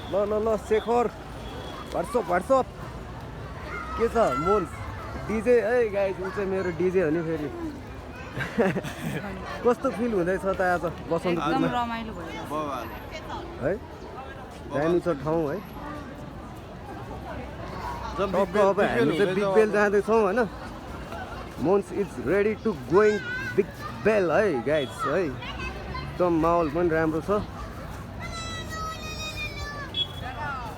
ल शेखर व्हाट्सअप के छ मोन्स डिजे है गाइज ऊ चाहिँ मेरो डिजे हो नि फेरि कस्तो फिल हुँदैछ त आज बसन्तपुरमा रमाइलो भयो है दामी छ ठाउँ है अब हामी चाहिँ बिग बेल जाँदैछौँ होइन मोन्स is ready to going big bell है गाइज है एकदम माहौल पनि राम्रो छ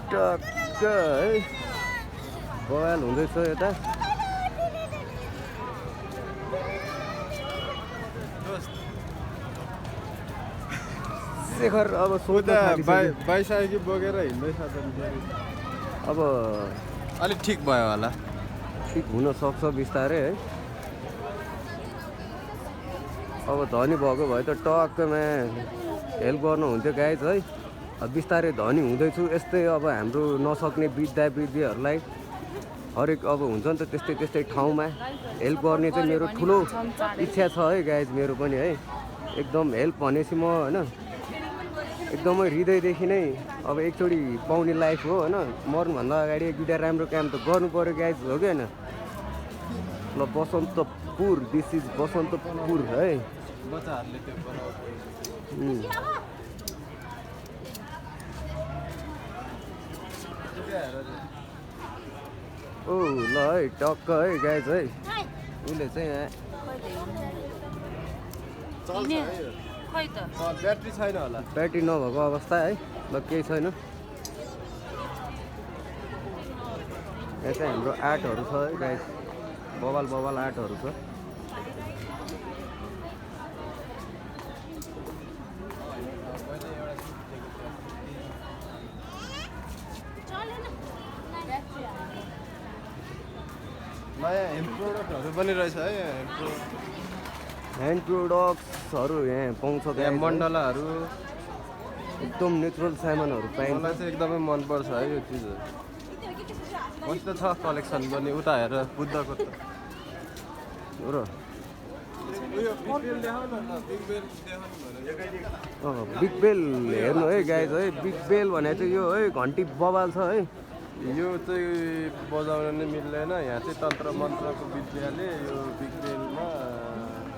टक्क है बवाल हुँदैछ यता शेखर अब बाइसाइकी बोकेर हिँड्दैछ अब अलिक ठिक भयो होला ठिक हुन सक्छ बिस्तारै है अब धनी भएको भए त टक्कमा हेल्प गर्नुहुन्थ्यो गाइज है अब बिस्तारै धनी हुँदैछु यस्तै अब हाम्रो नसक्ने वृद्धहरूलाई हरेक अब हुन्छ नि त त्यस्तै ठाउँमा हेल्प गर्ने चाहिँ मेरो ठुलो इच्छा छ है गाइज मेरो पनि है एकदम हेल्प भनेपछि म होइन एकदमै हृदयदेखि नै अब एकचोटि पाउने लाइफ हो होइन मर्नुभन्दा अगाडि एक दुईवटा राम्रो काम त गर्नु पऱ्यो गाइज हो कि होइन ल बसन्तपुर दिस इज बसन्तपुर है बच्चाहरूले त्यो ओ ल है टक्क है गाइज है उसले चाहिँ ब्याट्री छैन होला ब्याट्री नभएको अवस्था है ल केही छैन यहाँ चाहिँ हाम्रो आर्टहरू छ है गाइज बवाल आर्टहरू छ नयाँ ह्यान्ड प्रोडक्टहरू पनि रहेछ है ह्यान्ड प्रोडक्ट्सहरू यहाँ पाउँछ यहाँ मण्डलाहरू एकदम नेचुरल सामानहरू पाइन्छ मलाई चाहिँ एकदमै मनपर्छ है यो चिजहरू मस्त छ कलेक्सन पनि उता हेर बुद्धको त र बिग बेल हेर्नु है गाइज है बिग बेल भनेको चाहिँ यो है घन्टी बवाल छ है यो चाहिँ बजाउन नै मिल्दैन यहाँ चाहिँ तन्त्र मन्त्रको विद्याले यो बिग बेलमा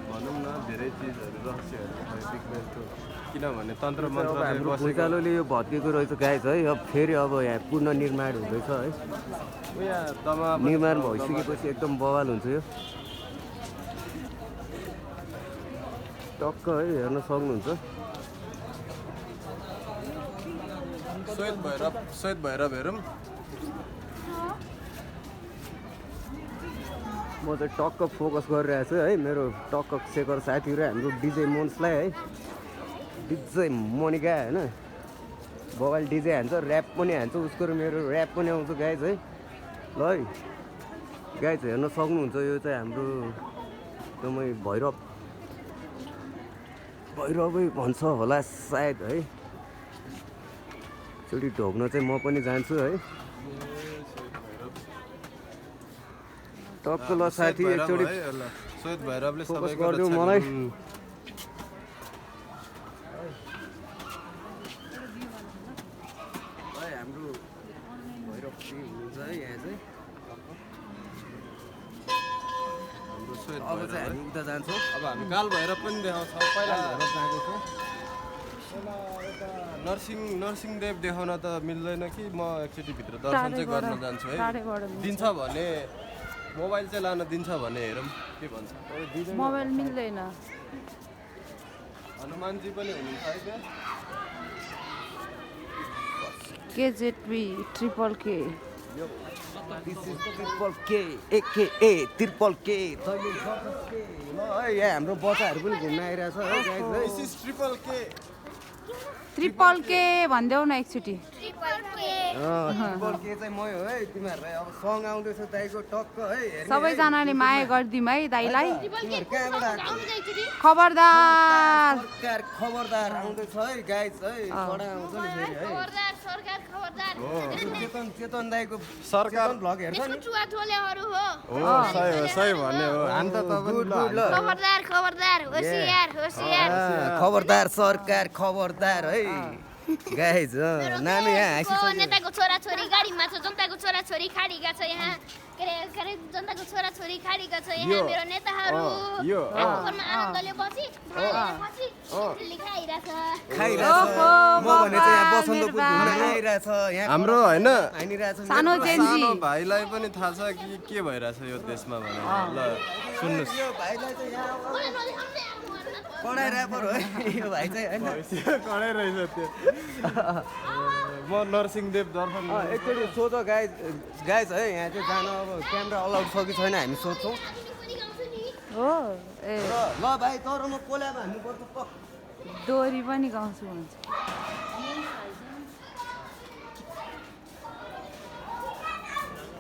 भनौँ न धेरै चिजहरू रहस्यहरू छ बिग बेलको किनभने तन्त्र मन्त्र हाम्रो भुइँचालोले यो भत्किएको रहेछ गाइज है अब फेरि अब यहाँ पुनर्निर्माण हुँदैछ है निर्माण भइसकेपछि एकदम बवाल हुन्छ यो टक्क है हेर्न सक्नुहुन्छ श्वेत भैरव हेरौँ म चाहिँ टक्क फोकस गरिरहेको छु है मेरो टक्क शेखर साथी र हाम्रो डिजे मोन्सलाई है डिजे मोनिका होइन बवाल डिजे हान्छ ऱ्याप पनि हान्छ उसको र मेरो ऱ्याप पनि आउँछ गाइज है ल है गाइज हेर्न सक्नुहुन्छ यो चाहिँ हाम्रो एकदमै भैरवै भन्छ होला सायद है एकचोटि ढोक्न चाहिँ म पनि जान्छु है टक्क ल साथी एकचोटि श्वेत भैरवले फोकस गरिदिउ मलाई हाम्रो भैरव हुनुहुन्छ है यहाँ चाहिँ हाम्रो श्वेत अब चाहिँ हामी उता जान्छौँ अब हामी काल भैरव पनि देखाउँछौँ पहिला भैरव जाँदैछौँ नरसिंहदेव देखाउन त मिल्दैन कि म एकचोटि भित्र दर्शन चाहिँ गर्न जान्छु है दिन्छ भने मोबाइल चाहिँ लान दिन्छ भने हेरौँ के भन्छ मोबाइल मिल्दैन हनुमानजी पनि हुनुहुन्छ है त्यहाँ KZB ट्रिपल के ट्रिपल के यहाँ हाम्रो बच्चाहरू पनि घुम्न आइरहेछ है ट्रिपल के ट्रिपल के भनिदेऊ न एकचोटि ट्रिपल के चाहिँ मै हो है तिमीहरूलाई अब सङ आउँदैछ दाइको टक्क है सबैजनाले माया गरिदिउँ है दाइलाई खबरदार खबरदार आउँदैछ है गाइज है कडा आउँछ नि फेरि है चेतन दाइको सरकार भ्लग हेर्छ नि सही भन्ने हो अन्त खबरदार सरकार खबरदार है गाइज नानु यहाँ हाँसिसक्यो नेताको छोराछोरी गाडीमा छ, जनताको छोराछोरी खाडीका छ यहाँ, के अरे जनताको छोराछोरी खाडीका छ यहाँ मेरो नेताहरू आफूमा आनन्दले बसी खाइरहेछ। म भने चाहिँ यहाँ बसन्तपुर घुम्न आइरहेछ यहाँ हाम्रो होइन हानिरहेछ सानो जेन्जी सानो भाइलाई पनि थाहा छ कि के भइरहेछ यो देशमा भनेर। ल सुन्नुहोस्, यो भाइलाई चाहिँ यहाँ पढाइ ऱ्यापर हो यो भाइ चाहिँ होइन कडै रहेछ त्यो। म नरसिंहदेव दर्पण एकचोटि सोध गाइज गाइज है यहाँ चाहिँ जान अब क्यामेरा अलाउड छ कि छैन हामी सोध्छौँ हो ए ल भाइ तर म कोल्याब हान्नुपर्छ डोरी पनि गाउँछु भन्छ।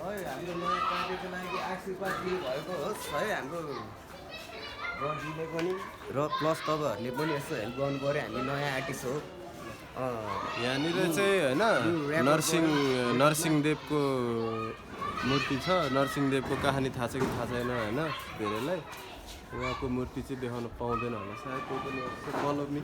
है हाम्रो नयाँ कार्यको लागि आशीर्वाद दिनुभएको होस् है हाम्रो रजीले पनि र प्लस तपाईँहरूले पनि यसो हेल्प गर्नु पऱ्यो हामी नयाँ आर्टिस्ट हो यहाँनिर चाहिँ होइन नरसिंहदेवको मूर्ति छ। नरसिंहदेवको कहानी थाहा छ कि थाहा छैन होइन धेरैलाई। उहाँको मूर्ति चाहिँ देखाउन पाउँदैन होला सायद, त्यो पनि फलो मी।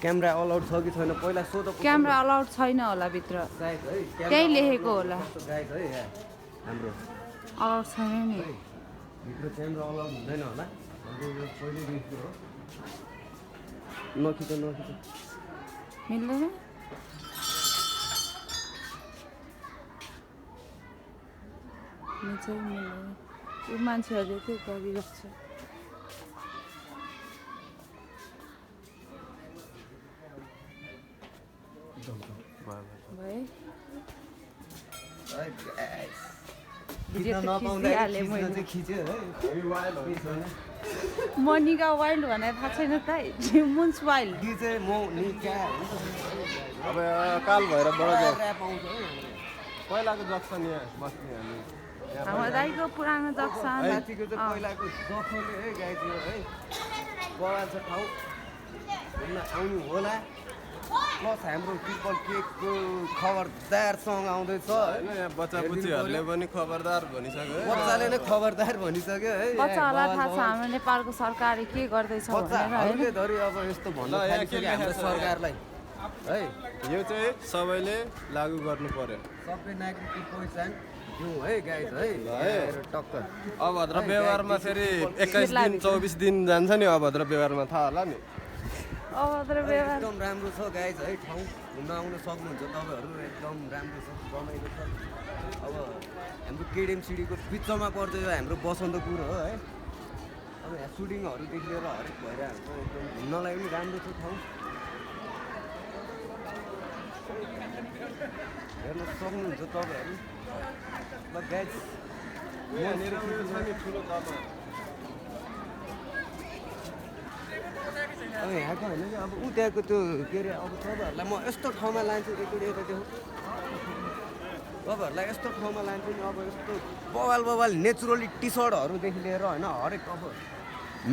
क्यामेरा अलाउड छ कि छैन पहिला सोध क्यामेरा अलाउड छैन होला भित्र, सायद है त्यही लेखेको होला। गाइड है यहाँ हाम्रो अलाउड छैन नि, भित्र क्यामेरा अलाउड हुँदैन होला हाम्रो यो पहिल्यैदेखिको हो। नखिच मिल्दैन। मिल्छ मिल्दैन, यो मान्छेहरूले चाहिँ गरिरहेको छ। भयो नपाउँदा खिच्यो है मनिका वाइल्ड भनेर थाहा छैन त मुन्स वाइल्ड कि चाहिँ म निका अब काल भएर बडो ऱ्याप आउँछ है पहिलाको जक्सन यहाँ बस्ने हामी। हाम्रो दाइको पुरानो जक्सन माथिको चाहिँ पहिलाको जखले है गाइदियो है बडा छ ठाउँ घुम्न आउनु होला। प्लस हाम्रो ट्रिपल केकको खबरदार सङ्ग आउँदैछ होइन यहाँ बच्चा बुच्चीहरूले पनि खबरदार भनिसक्यो है। बच्चाले नै खबरदार भनिसक्यो है बच्चाहरूलाई थाहा छ हाम्रो नेपालको सरकारले के गर्दैछ भनेर होइन। बच्चाहरूले धरि अब यस्तो भन्न थालिसक्यो हाम्रो सरकारलाई है यो चाहिँ सबैले लागू गर्नु पर्यो। सबै नागरिकको पहिचान दिउँ है गाइज है टक्क अभद्र व्यवहारमा फेरि 21 दिन 24 दिन जान्छ नि अभद्र व्यवहारमा, थाहा होला नि। अभद्र व्यवहार एकदम राम्रो छ गाइज है ठाउँ घुम्न आउन सक्नुहुन्छ तपाईँहरू एकदम राम्रो छ रमाइलो छ। अब हाम्रो केडिएमसिडीको बिचमा पर्छ यो हाम्रो बसन्तपुर हो है। अब यहाँ सुटिङहरूदेखि लिएर हरेक भइरहेको हुन्छ एकदम घुम्नलाई पनि राम्रो छ ठाउँ हेर्न सक्नुहुन्छ तपाईँहरू। ल गाइज यहाँनिर छ नि ठुलो जग्गा। अब यहाँको होइन कि अब ऊ त्यहाँको त्यो के अरे अब तपाईँहरूलाई म यस्तो ठाउँमा लान्छु एकचोटि यता देऊ तपाईँहरूलाई यस्तो ठाउँमा लान्छु नि अब यस्तो बवाल नेचुरली टी सर्टहरूदेखि लिएर होइन हरेक अब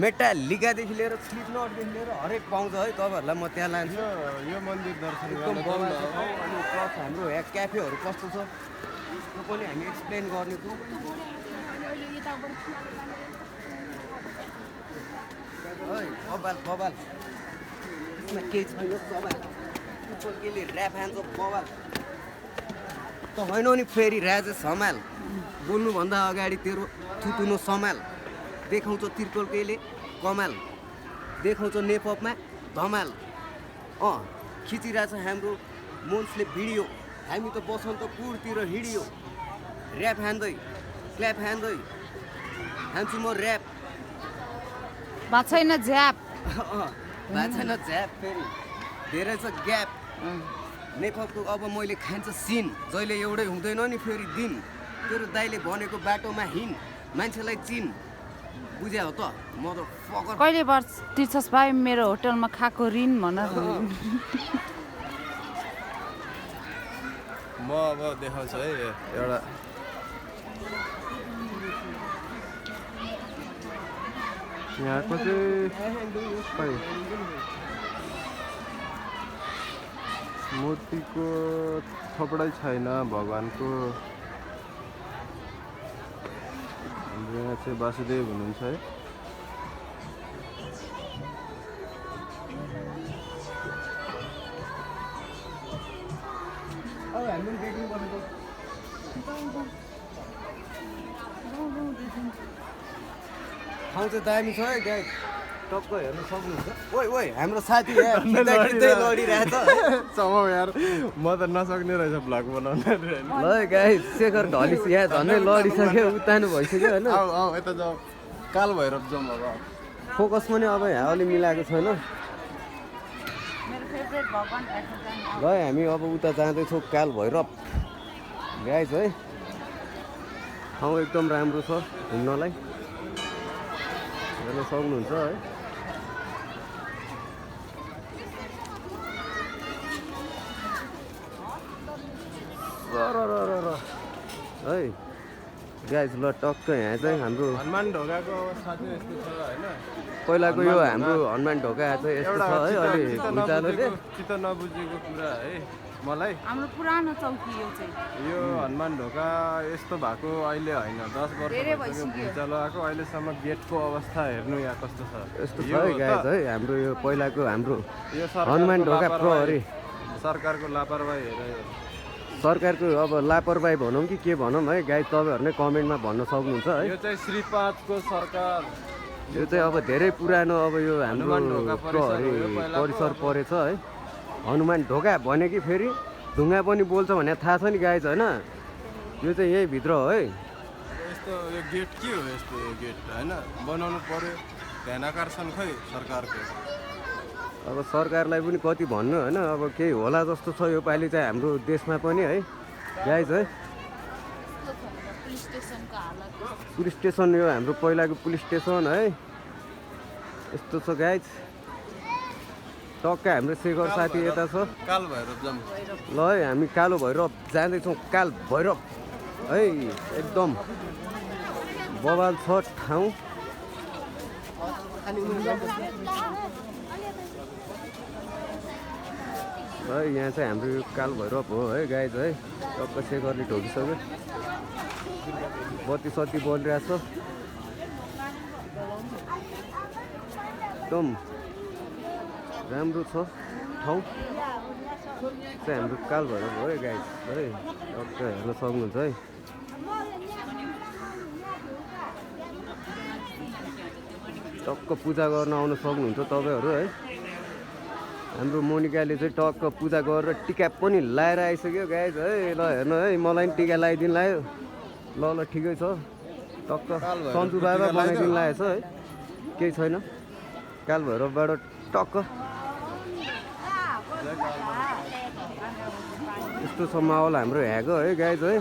मेटालिकादेखि लिएर स्लिप नटदेखि लिएर हरेक पाउँछ है तपाईँहरूलाई म त्यहाँ लान्छु। यो मन्दिर दर्शन एकदम गर्न बवाल छ ठाउँ। अनि प्लस हाम्रो यहाँ क्याफेहरू कस्तो छ त्यो पनि हामी एक्सप्लेन गर्नेछौँ। बवाल यसमा केही छैन बवाल केले ऱ्याप हान्छ बवाल त होइन नि फेरि राजेश हमाल बोल्नुभन्दा अगाडि तेरो थुतुनो समाल देखाउँछ तिर्कोल केले कमाल देखाउँछ नेपमा धमाल खिचिरहेछ हाम्रो मोन्सले भिडियो हामी त बसन्तपुरतिर हिँडियो ऱ्याप हान्दै क्ल्याप हान्दै हान्छु म ऱ्याप भएको छैन झ्याप भएको छैन झ्याप फेरि धेरै छ ग्याप नेपको अब मैले खान्छ सिन जहिले एउटै हुँदैन नि फेरि दिन तेरो दाइले भनेको बाटोमा हिँड मान्छेलाई चिन बुझ्या हो त म त फकर कहिले वर्ष तिर्छस् भाइ मेरो होटलमा खाएको ऋण भन। म अब देखाउँछु है एउटा यहाँको चाहिँ मूर्तिको थोपडै छैन भगवान्को। हाम्रो यहाँ चाहिँ वासुदेव हुनुहुन्छ है। हामी पनि डेटिङ बसेको ठाउँ चाहिँ दामी छ है गाइस टक्क हेर्न सक्नुहुन्छ ओइ ओइ हाम्रो साथी यहाँ खिच्दै लडिरहेछ चमाउ यार म त नसक्ने रहेछ भ्लग बनाउन ल गाइस शेखर ढलिस यहाँ झन्डै लडिसक्यो उतानु भइसक्यो होइन आऊ आऊ यता जाऊ काल भैरव जाउँ अब फोकस पनि अब यहाँ अलि मिलाएको छैन मेरो फेभरेट भगवान ल हामी अब उता जाँदैछौँ काल भैरव गाइस है ठाउँ एकदम राम्रो छ घुम्नलाई हेर्न सक्नुहुन्छ है है गाइस ल टक्क यहाँ चाहिँ हाम्रो हनुमान ढोकाको अवस्था चाहिँ यस्तो छ होइन पहिलाको यो हाम्रो हनुमान ढोका चाहिँ यस्तो छ है अलि भुइँचालोले चित्त नबुझेको कुरा है मलाई हाम्रो पुरानो चौकी यो चाहिँ यो हनुमान ढोका यस्तो भएको अहिले होइन 10 वर्ष धेरै भइसक्यो भुइँचालो आएको अहिलेसम्म गेटको अवस्था हेर्नु यहाँ कस्तो छ यस्तो छ है गाइस है हाम्रो यो पहिलाको हाम्रो यो हनुमान ढोका प्रहरी सरकारको लापरवाही हेरेर सरकारको अब लापरवाही भनौँ कि के भनौँ है गाइस तपाईँहरू नै कमेन्टमा भन्न सक्नुहुन्छ है यो चाहिँ श्री 5 को सरकार यो चाहिँ अब धेरै पुरानो अब यो हाम्रो हनुमान ढोका प्रहरी परिसर परेछ है हनुमान ढोका भने कि फेरि ढुङ्गा पनि बोल्छ भने थाहा छ नि गाइस होइन यो चाहिँ यही भित्र हो है यस्तो यो गेट के हो यस्तो यो गेट होइन बनाउनु पर्यो ध्यान आकर्षण खै सरकारको अब सरकारलाई पनि कति भन्नु होइन अब केही होला जस्तो छ यो पालि चाहिँ हाम्रो देशमा पनि है गाइस है पुलिस स्टेसनको हालत पुलिस स्टेसन यो हाम्रो पहिलाको पुलिस स्टेसन है यस्तो छ गाइस टक्क हाम्रो शेखर साथी यता छ काल भैरव जाउँ ल है हामी कालो भैरव जाँदैछौँ काल भैरव है एकदम बवाल छ ठाउँ है यहाँ चाहिँ हाम्रो यो काल भैरव हो है गाइस है टक्क शेखरले ढोकिसक्यो बत्ती सत्ती बलिरहेछ एकदम राम्रो छ ठाउँ चाहिँ हाम्रो काल भैरव हो है गाइस है टक्क हेर्न सक्नुहुन्छ है टक्क पूजा गर्न आउन सक्नुहुन्छ तपाईँहरू है हाम्रो मोनिकाले चाहिँ टक्क पूजा गरेर टिका पनि लाएर आइसक्यो गाइस है ल हेर्नु है मलाई पनि टिका लगाइदिनु लाग्यो ल ल ठिकै छ टक्क सन्जु बाबा बनाइदिनु लागेको छ है केही छैन काल भैरवबाट टक्क यस्तो छ माहौल हाम्रो यहाँको है गाइस है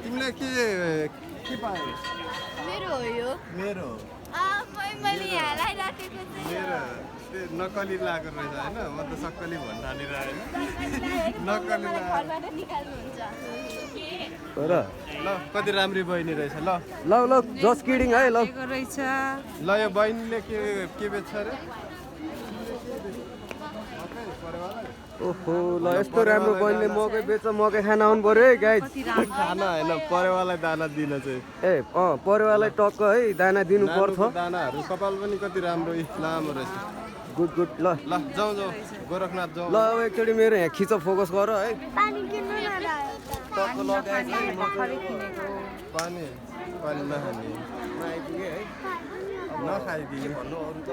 तिमीले के पायो मेरो हो यो मेरो मैले यहाँलाई राखेको चाहिँ मेरो त्यो नक्कली लागेको रहेछ होइन म त सक्कली भन्न हालिरहेको नक्कली निकाल्नुहुन्छ तर ल कति राम्री बहिनी रहेछ ल ल ल जस्ट किडिङ है ल रहेछ ल यो बहिनीले के बेच्छ अरे ओहो ल यस्तो राम्रो बहिनीले मकै बेच्छ मकै खान आउनु पर्यो है गाइस खाना होइन परेवालाई दाना दिन चाहिँ ए परेवालाई टक्क है दाना दिनु पर्छ दानाहरू कपाल पनि कति राम्रो लामो रहेछ गुड गुड ल ल जाउँ जाउँ गोरखनाथ जाउँ ल अब एकचोटि मेरो यहाँ खिच फोकस गर है पानी किन्नु न टक्क लगाएछ है म चाहिँ पानी पानी नखाने आइपुगेँ है नखाइदिए भन्नु अरू त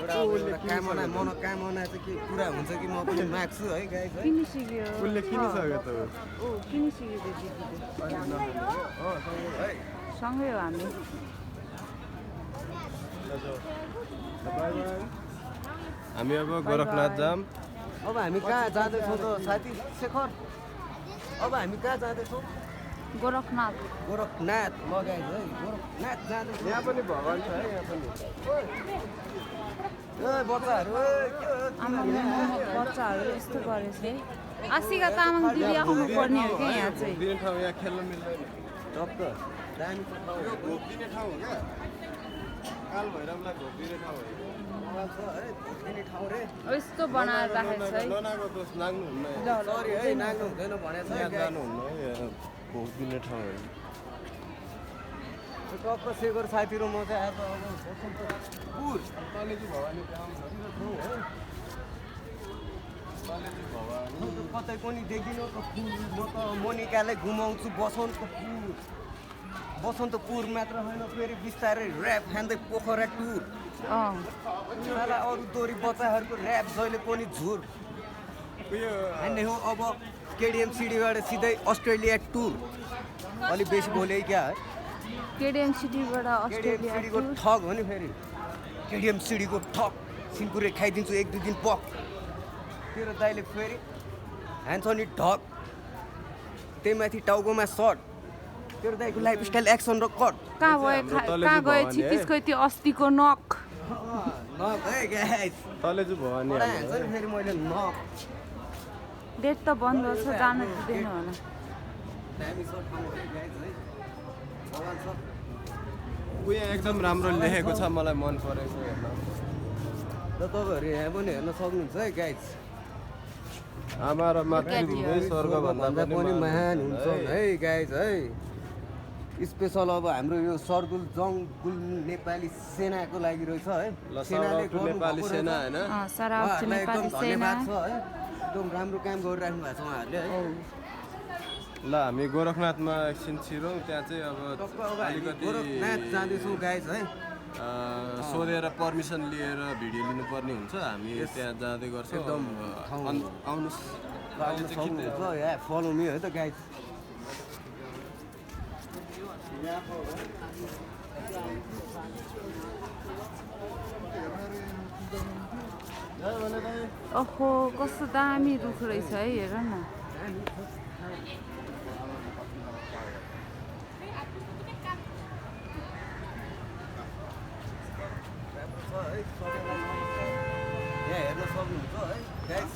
एउटा कामना मनोकामना चाहिँ के पुरा हुन्छ कि म पनि माग्छु है गाइस है किनिसक्यो उसले किनिसक्यो त ओ किनिसक्यो दिदीले सँगै हो हामी हामी अब गोरखनाथ जाम अब हामी कहाँ जाँदैछौँ त साथी शेखर अब हामी कहाँ जाँदैछौँ गोरखनाथ गोरखनाथ लगाएछ है गोरखनाथ जाँदैछौँ यहाँ पनि भगवान् छ है यहाँ पनि ए बच्चाहरू बच्चाहरू यस्तो गरेछ है आशिका तामाङ दिदी आउनु पर्ने हो क्या यहाँ चाहिँ दिने ठाउँ यहाँ खेल्न मिल्दैन टक्क दामी यो घोप दिने ठाउँ हो क्या काल भैरवलाई घोप दिने ठाउँ हो यस्तो बनाएर राखेको छ है ननाको दोष नाग्नुहुन्न सरी है नाग्नु हुँदैन भनेको छ यहाँ जानुहुन्न है यहाँ भोग दिने ठाउँ हो टक्क सेगर साथी र म चाहिँ आज अब पुर तलेजी भवानी काम गरिरहेको है तलेजी भवानी कतै पनि देख्दिनँ त पुर म त मोनिकालाई घुमाउँछु बसन्तपुर मात्र होइन फेरि बिस्तारै ऱ्याप खाँदै पोखरा टुर साला अरू दोरी बच्चाहरूको ऱ्याप जहिले पनि झुर उयो हान्ने हो अब केडिएम सिडीबाट सिधै अस्ट्रेलिया टुर अलिक बेसी बोले क्या है केडिएम सिटीबाट केडिएम अस्ट्रेलिया सिडीको ठग हो नि फेरि केडिएम सिडीको ठग सिन्कुरे खाइदिन्छु 1-2 दिन पक तेरो दाइले फेरि हान्छ नि ढक त्यही माथि टाउकोमा सर्ट तेरो दाइको लाइफस्टाइल एक्सन र कट कहाँ गयो छितिसको त्यो अस्तिको नक नक है गाइस तलेजी भवानी हान्छ नि फेरि मैले नक डेट त बन्द छ जानु दिँदैन होला दामी सर्ट ठाउँ है गाइस है भगवान छ उयो एकदम राम्रो लेखेको छ मलाई मन परेको हेर्न र तपाईँहरू यहाँ पनि हेर्न सक्नुहुन्छ है गाइस आमा र मातृभूमि स्वर्गभन्दा पनि महान हुन्छ है गाइस है स्पेसल अब हाम्रो यो सर्कुल जङ्गुल नेपाली सेनाको लागि रहेछ है सेनाले नेपाली सेना होइन सारा नेपाली सेना धन्यवाद छ है एकदम राम्रो काम गरिराख्नु भएको छ उहाँहरूले है ल हामी गोरखनाथमा एकछिन छिरौँ त्यहाँ चाहिँ अब टक्क अब हामी अलिकति गोरखनाथ जाँदैछौँ गाइस है सोधेर पर्मिसन लिएर भिडियो लिनुपर्ने हुन्छ हामी त्यहाँ जाँदै गर्छौँ एकदम आउनुहोस् आउनु सक्नुहुन्छ या फलो मी है त गाइस ओहो कस्तो दामी रुख रहेछ है हेर न यहाँ हेर्न सक्नुहुन्छ है गाइस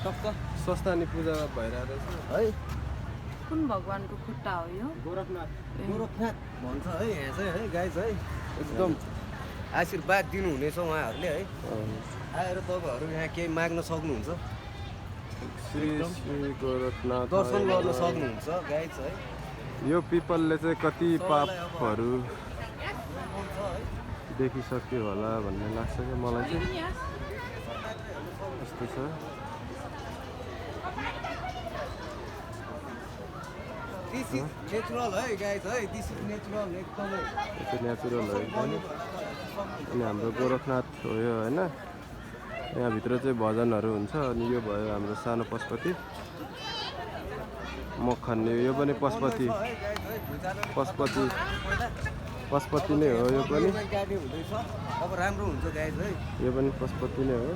टक्क स्वस्थानी पूजा भइरहेको रहेछ है कुन भगवानको खुट्टा हो यो गोरखनाथ गोरखनाथ भन्छ है यहाँ चाहिँ है गाइस है एकदम आशीर्वाद दिनुहुनेछ उहाँहरूले है आएर तपाईँहरू यहाँ केही माग्न सक्नुहुन्छ श्री श्री गोरखनाथ दर्शन गर्न सक्नुहुन्छ गाइस है यो पिपलले चाहिँ कति पापहरू देखिसक्यो होला भन्ने लाग्छ क्या मलाई चाहिँ यस्तो छ दिस इज नेचुरल है गाइस है दिस इज नेचुरल एकदमै त्यो नेचुरल हो एकदम अनि हाम्रो गोरखनाथ हो यो होइन यहाँभित्र चाहिँ भजनहरू हुन्छ अनि यो भयो हाम्रो सानो पशुपति मख खान्ने यो पनि पशुपति पशुपति नै हो यो पनि अब राम्रो हुन्छ गाइस है यो पनि पशुपति नै हो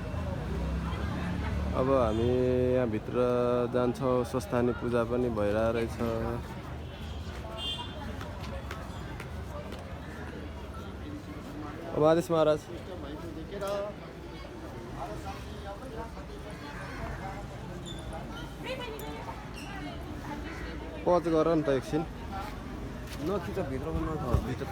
अब हामी यहाँभित्र जान्छौँ स्वस्थानी पूजा पनि भइरहेको रहेछ अब आदेश महाराज पच गर नि त एकछिन नखिच भित्रमा नख भित्र